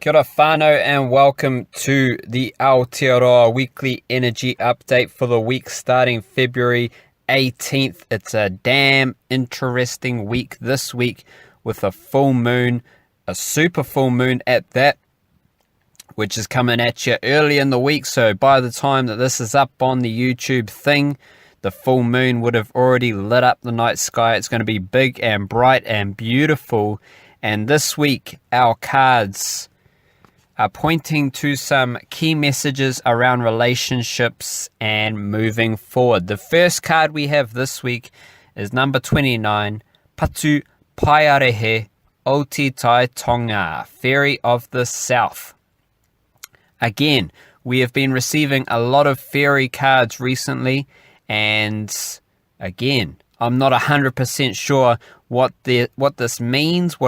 Kia ora whānau and welcome to the Aotearoa weekly energy update for the week starting February 18th. It's a damn interesting week this week with a full moon, a super full moon at that, which is coming at you early in the week. So by the time that this is up on the YouTube thing, the full moon would have already lit up the night sky. It's going to be big and bright and beautiful. And this week, our cards are pointing to some key messages around relationships and moving forward. The first card we have this week is number 29, Patupaiarehe, Aotearoa, Fairy of the South. Again, we have been receiving a lot of fairy cards recently, and again, I'm not 100% sure what this means,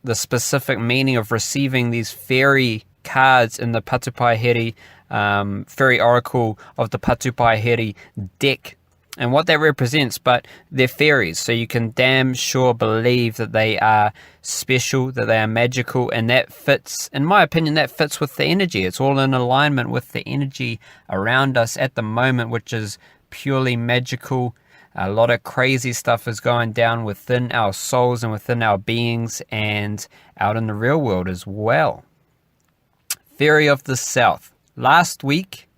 the specific meaning of receiving these fairy cards in the Patupaiarehe fairy oracle of the Patupaiarehe deck and what that represents, but they're fairies, so you can damn sure believe that they are special, that they are magical, and that fits, in my opinion, that fits with the energy. It's all in alignment with the energy around us at the moment, which is purely magical. A lot of crazy stuff is going down within our souls and within our beings and out in the real world as well. Fairy of the South. Last week,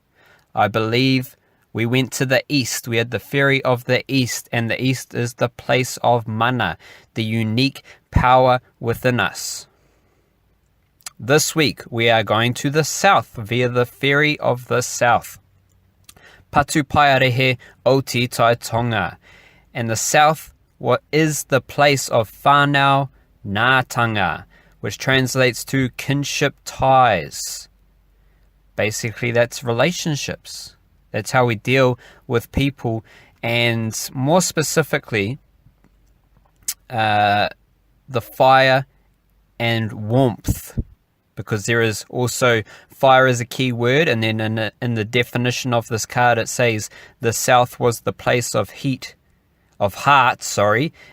I believe we went to the East. We had the Fairy of the East, and the East is the place of mana, the unique power within us. This week, we are going to the South via the Fairy of the South. Patupaiarehe Aotearoa. And the South, what is the place of whānau nātanga, which translates to kinship ties. Basically, that's relationships. That's how we deal with people, and more specifically, the fire and warmth. Because there is also fire as a key word, and then in the definition of this card it says the South was the place of heart,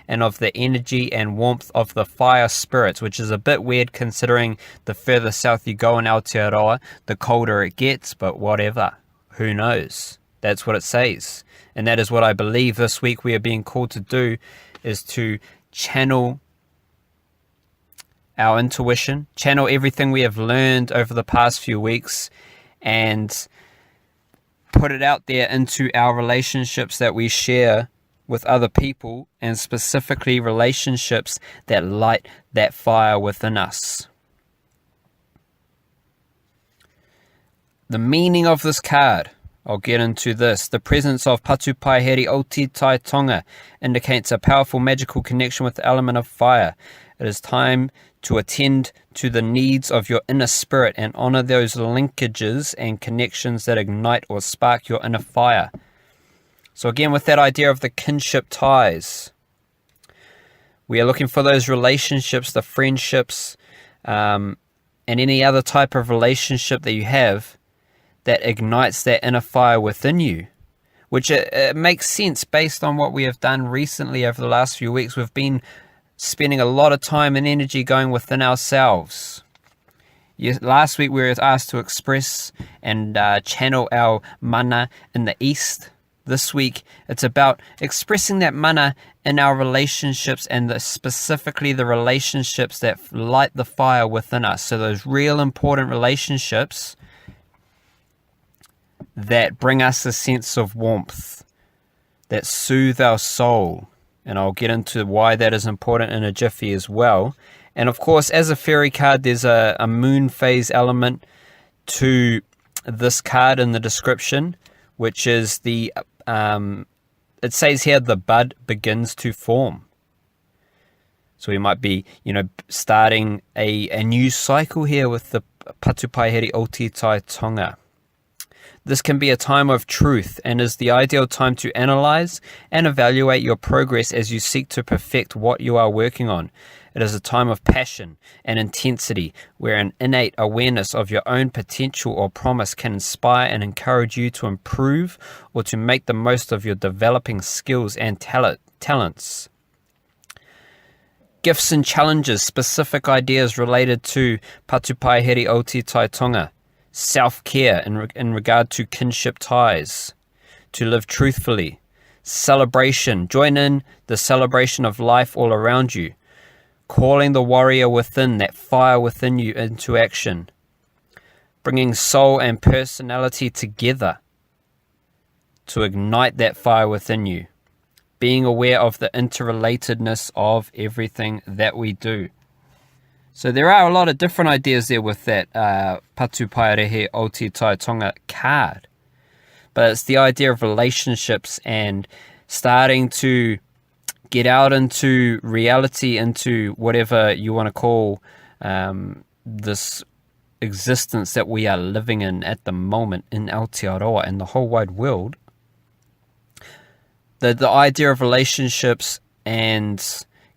and of the energy and warmth of the fire spirits, which is a bit weird considering the further south you go in Aotearoa, the colder it gets, but whatever, who knows? That's what it says, and that is what I believe this week we are being called to do, is to channel our intuition, channel everything we have learned over the past few weeks, and put it out there into our relationships that we share with other people, and specifically relationships that light that fire within us. The meaning of this card, I'll get into this. The presence of Patupaiarehe Aotearoa indicates a powerful magical connection with the element of fire. It is time to attend to the needs of your inner spirit and honor those linkages and connections that ignite or spark your inner fire. So again, with that idea of the kinship ties, we are looking for those relationships, the friendships, and any other type of relationship that you have that ignites that inner fire within you, which it makes sense based on what we have done recently over the last few weeks. We've been spending a lot of time and energy going within ourselves. Last week we were asked to express and channel our mana in the East. This week it's about expressing that mana in our relationships, and specifically the relationships that light the fire within us. So those real important relationships that bring us a sense of warmth, that soothe our soul. And I'll get into why that is important in a jiffy as well. And of course, as a fairy card, there's a moon phase element to this card in the description, which is it says here, the bud begins to form. So we might be, starting a new cycle here with the Patupaiarehe Aotearoa. This can be a time of truth and is the ideal time to analyze and evaluate your progress as you seek to perfect what you are working on. It is a time of passion and intensity where an innate awareness of your own potential or promise can inspire and encourage you to improve or to make the most of your developing skills and talents. Gifts and challenges, specific ideas related to Patupaiarehe o te Taitonga. Self-care in regard to kinship ties. To live truthfully. Celebration. Join in the celebration of life all around you. Calling the warrior within, that fire within you, into action. Bringing soul and personality together to ignite that fire within you. Being aware of the interrelatedness of everything that we do. So there are a lot of different ideas there with that Patupaiarehe o te Taitonga card. But it's the idea of relationships and starting to get out into reality, into whatever you want to call this existence that we are living in at the moment in Aotearoa and the whole wide world. The idea of relationships and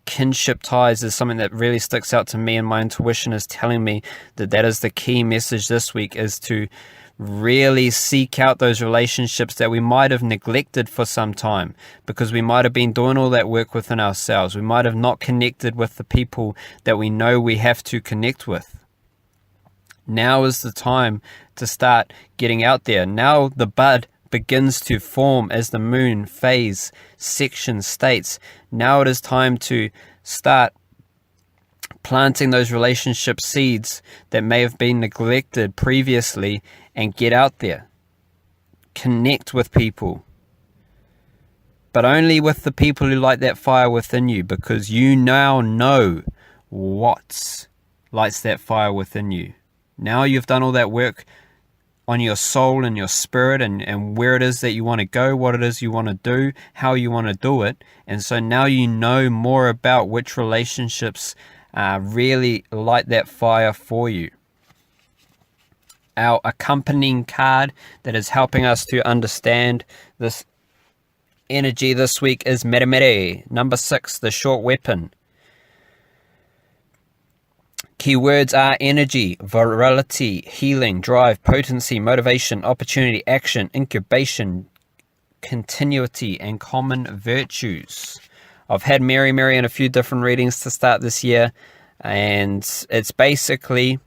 kinship ties is something that really sticks out to me, and my intuition is telling me that that is the key message this week, is to really seek out those relationships that we might have neglected for some time because we might have been doing all that work within ourselves. We might have not connected with the people that we know we have to connect with. Now is the time to start getting out there. Now the bud begins to form as the moon phase section states. Now it is time to start planting those relationship seeds that may have been neglected previously and get out there. Connect with people. But only with the people who light that fire within you, because you now know what lights that fire within you. Now you've done all that work on your soul and your spirit and where it is that you want to go, what it is you want to do, how you want to do it. And so now you know more about which relationships really light that fire for you. Our accompanying card that is helping us to understand this energy this week is Mere, number 6, the short weapon. Keywords are energy, virality, healing, drive, potency, motivation, opportunity, action, incubation, continuity, and common virtues. I've had Mere in a few different readings to start this year, and it's basically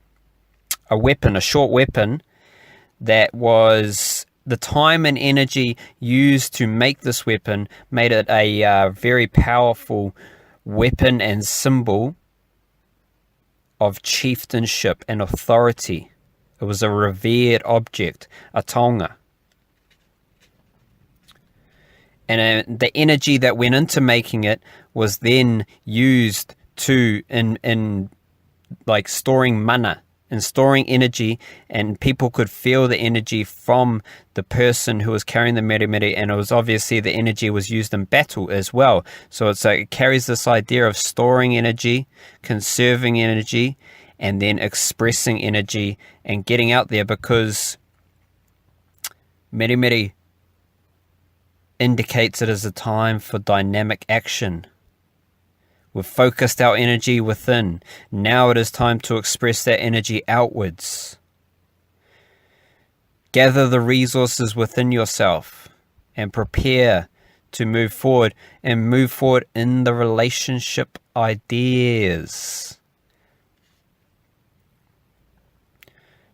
a weapon, a short weapon, that was the time and energy used to make this weapon made it a very powerful weapon and symbol of chieftainship and authority. It was a revered object, a taonga. And the energy that went into making it was then used to in like storing mana and storing energy, and people could feel the energy from the person who was carrying the mere, and it was obviously the energy was used in battle as well. So it's like it carries this idea of storing energy, conserving energy, and then expressing energy and getting out there, because mere indicates it as a time for dynamic action. We've focused our energy within. Now it is time to express that energy outwards. Gather the resources within yourself and prepare to move forward, and move forward in the relationship ideas.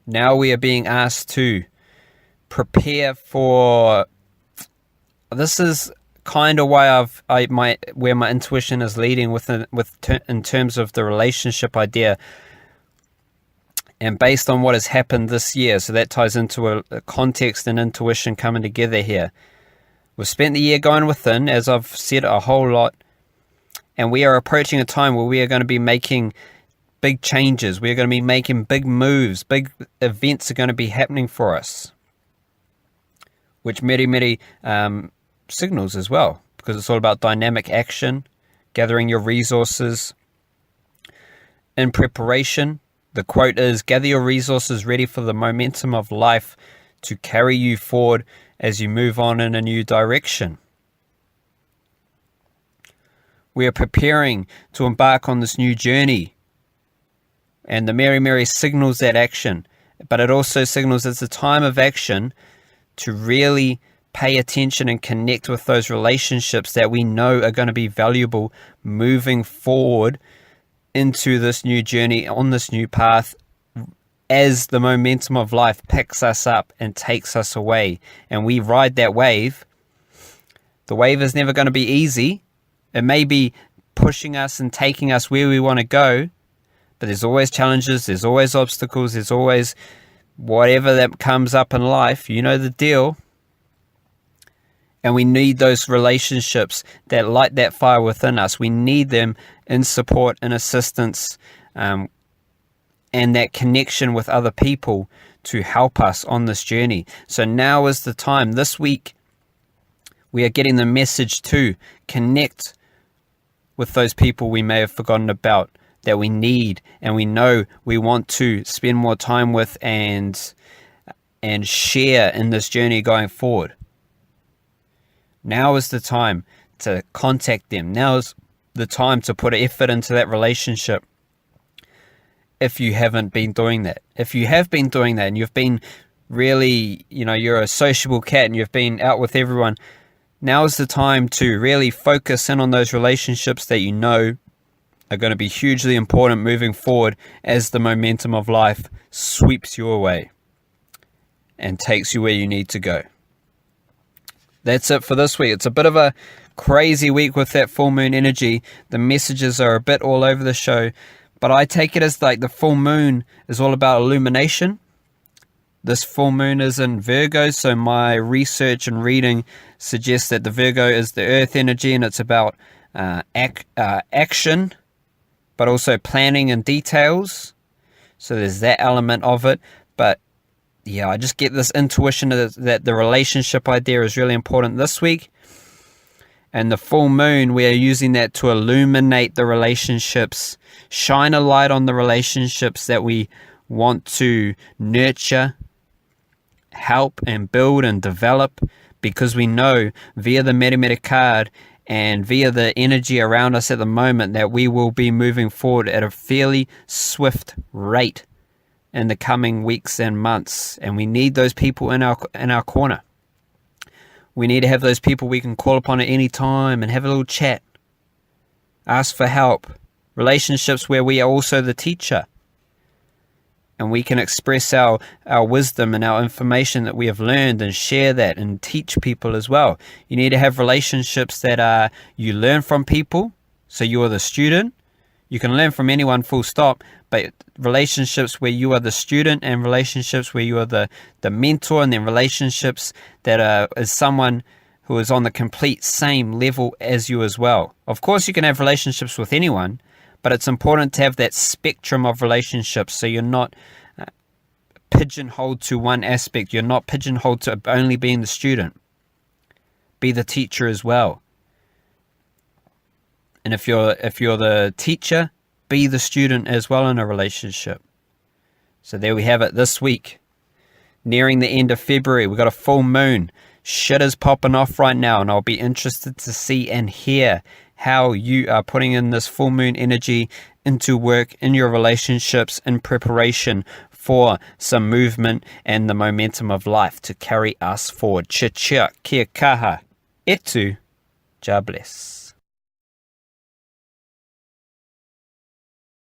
Now we are being asked to prepare for, this is kind of why where my intuition is leading in terms of the relationship idea, and based on what has happened this year. So that ties into a context and intuition coming together here. We've spent the year going within, as I've said a whole lot, and we are approaching a time where we are going to be making big changes. We are going to be making big moves. Big events are going to be happening for us, which mere signals as well, because it's all about dynamic action, gathering your resources in preparation. The quote is, gather your resources ready for the momentum of life to carry you forward as you move on in a new direction. We are preparing to embark on this new journey, and the mere signals that action, but it also signals it's a time of action to really pay attention and connect with those relationships that we know are going to be valuable moving forward into this new journey, on this new path, as the momentum of life picks us up and takes us away, and we ride that wave. The wave is never going to be easy. It may be pushing us and taking us where we want to go, but there's always challenges, there's always obstacles, there's always whatever that comes up in life. You know the deal. And we need those relationships that light that fire within us. We need them in support and assistance, and that connection with other people to help us on this journey. So now is the time. This week, we are getting the message to connect with those people we may have forgotten about, that we need and we know we want to spend more time with and share in this journey going forward. Now is the time to contact them. Now is the time to put effort into that relationship. If you haven't been doing that, if you have been doing that and you've been really, you're a sociable cat and you've been out with everyone, now is the time to really focus in on those relationships that you know are going to be hugely important moving forward as the momentum of life sweeps you away and takes you where you need to go. That's it for this week. It's a bit of a crazy week with that full moon energy. The messages are a bit all over the show, but I take it as like the full moon is all about illumination. This full moon is in Virgo, so my research and reading suggests that the Virgo is the earth energy and it's about action, but also planning and details. So there's that element of it. But yeah, I just get this intuition that the relationship idea is really important this week. And the full moon, we are using that to illuminate the relationships, shine a light on the relationships that we want to nurture, help and build and develop, because we know via the Meremere card and via the energy around us at the moment that we will be moving forward at a fairly swift rate in the coming weeks and months. And we need those people in our corner. We need to have those people we can call upon at any time and have a little chat, ask for help, relationships where we are also the teacher and we can express our wisdom and our information that we have learned and share that and teach people as well. You need to have relationships that you learn from people, so you are the student. You can learn from anyone full stop, but relationships where you are the student and relationships where you are the mentor, and then relationships that is someone who is on the complete same level as you as well. Of course, you can have relationships with anyone, but it's important to have that spectrum of relationships so you're not pigeonholed to one aspect. You're not pigeonholed to only being the student. Be the teacher as well. And if you're the teacher, be the student as well in a relationship. So there we have it this week. Nearing the end of February, we've got a full moon. Shit is popping off right now, and I'll be interested to see and hear how you are putting in this full moon energy into work in your relationships in preparation for some movement and the momentum of life to carry us forward. Chia, kia kaha, etu, ja bless.